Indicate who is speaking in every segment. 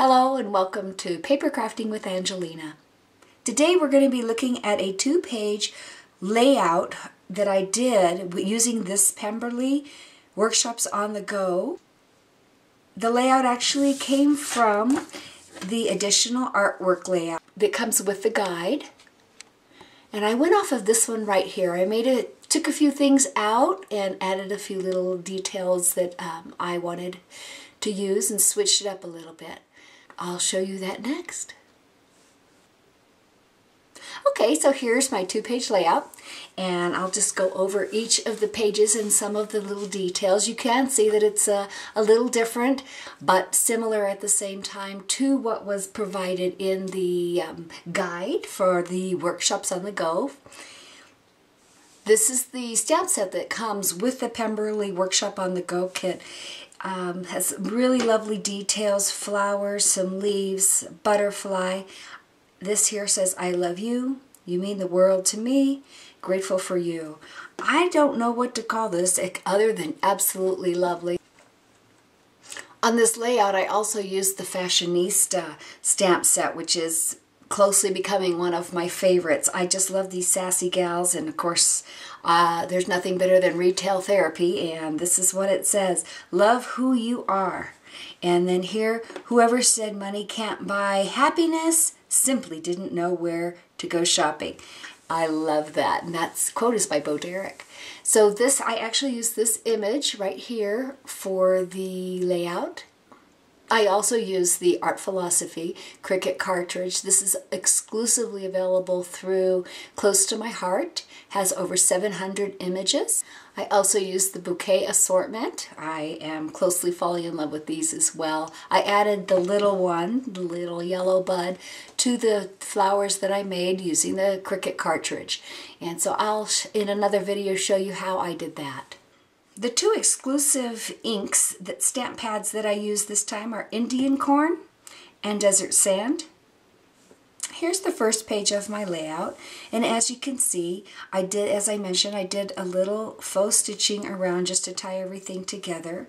Speaker 1: Hello and welcome to PaperCrafting with Angelina. Today we're going to be looking at a two-page layout that I did using this Pemberley Workshops on the Go. The layout actually came from the additional artwork layout that comes with the guide. And I went off of this one right here. Took a few things out and added a few little details that I wanted to use and switched it up a little bit. I'll show you that next. Okay, so here's my two-page layout, and I'll just go over each of the pages and some of the little details. You can see that it's a little different, but similar at the same time to what was provided in the guide for the Workshops on the Go. This is the stamp set that comes with the Pemberley Workshop on the Go kit. Has really lovely details, flowers, some leaves, butterfly. This here says, I love you, you mean the world to me, grateful for you. I don't know what to call this other than absolutely lovely. On this layout I also used the Fashionista stamp set, which is closely becoming one of my favorites. I just love these sassy gals, and of course there's nothing better than retail therapy, and this is what it says: love who you are. And then here, whoever said money can't buy happiness simply didn't know where to go shopping. I love that, and that quote is by Bo Derek. So this, I actually used this image right here for the layout. I also use the Art Philosophy Cricut cartridge. This is exclusively available through Close to My Heart. Has over 700 images. I also use the bouquet assortment. I am closely falling in love with these as well. I added the little one, the little yellow bud, to the flowers that I made using the Cricut cartridge. And so I'll, in another video, show you how I did that. The two exclusive inks, stamp pads that I use this time, are Indian Corn and Desert Sand. Here's the first page of my layout, and as you can see, as I mentioned, I did a little faux stitching around just to tie everything together.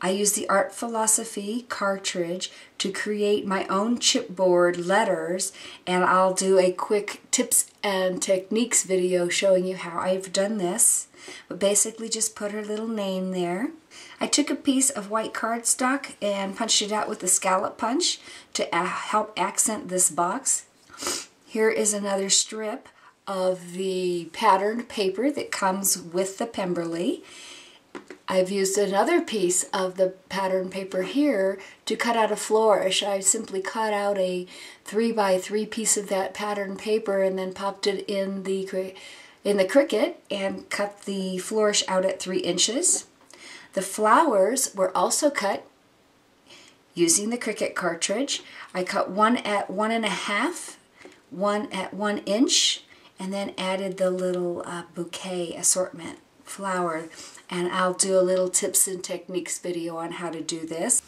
Speaker 1: I used the Art Philosophy cartridge to create my own chipboard letters, and I'll do a quick tips and techniques video showing you how I've done this. But basically just put her little name there. I took a piece of white cardstock and punched it out with a scallop punch to help accent this box. Here is another strip of the patterned paper that comes with the Pemberley. I've used another piece of the pattern paper here to cut out a flourish. I simply cut out a 3x3 piece of that pattern paper and then popped it in the Cricut and cut the flourish out at 3 inches. The flowers were also cut using the Cricut cartridge. I cut one at 1.5, one at 1 inch, and then added the little bouquet assortment flower. And I'll do a little tips and techniques video on how to do this.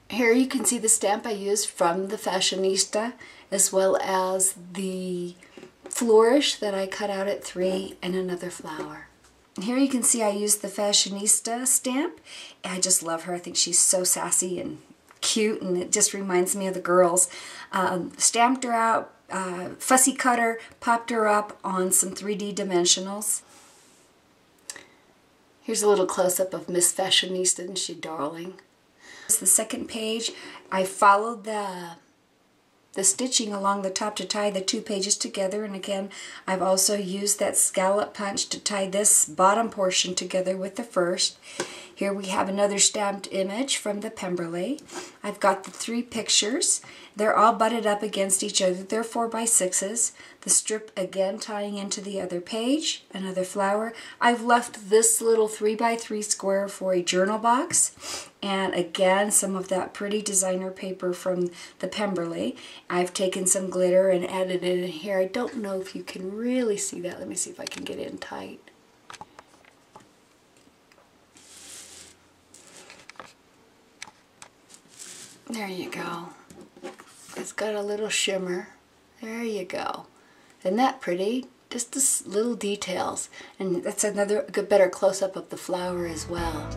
Speaker 1: Here you can see the stamp I used from the Fashionista, as well as the flourish that I cut out at 3 and another flower. And here you can see I used the Fashionista stamp. I just love her. I think she's so sassy and cute, and it just reminds me of the girls. Stamped her out, fussy cutter, popped her up on some 3D dimensionals. Here's a little close-up of Miss Fashionista, and she's darling. This is the second page. I followed the stitching along the top to tie the two pages together, and again I've also used that scallop punch to tie this bottom portion together with the first. Here we have another stamped image from the Pemberley. I've got the 3 pictures. They're all butted up against each other. They're 4x6s. The strip again tying into the other page, another flower. I've left this little 3x3 square for a journal box, and again some of that pretty designer paper from the Pemberley. I've taken some glitter and added it in here. I don't know if you can really see that. Let me see if I can get in tight. There you go. It's got a little shimmer. There you go. Isn't that pretty? Just the little details. And that's another better close-up of the flower as well.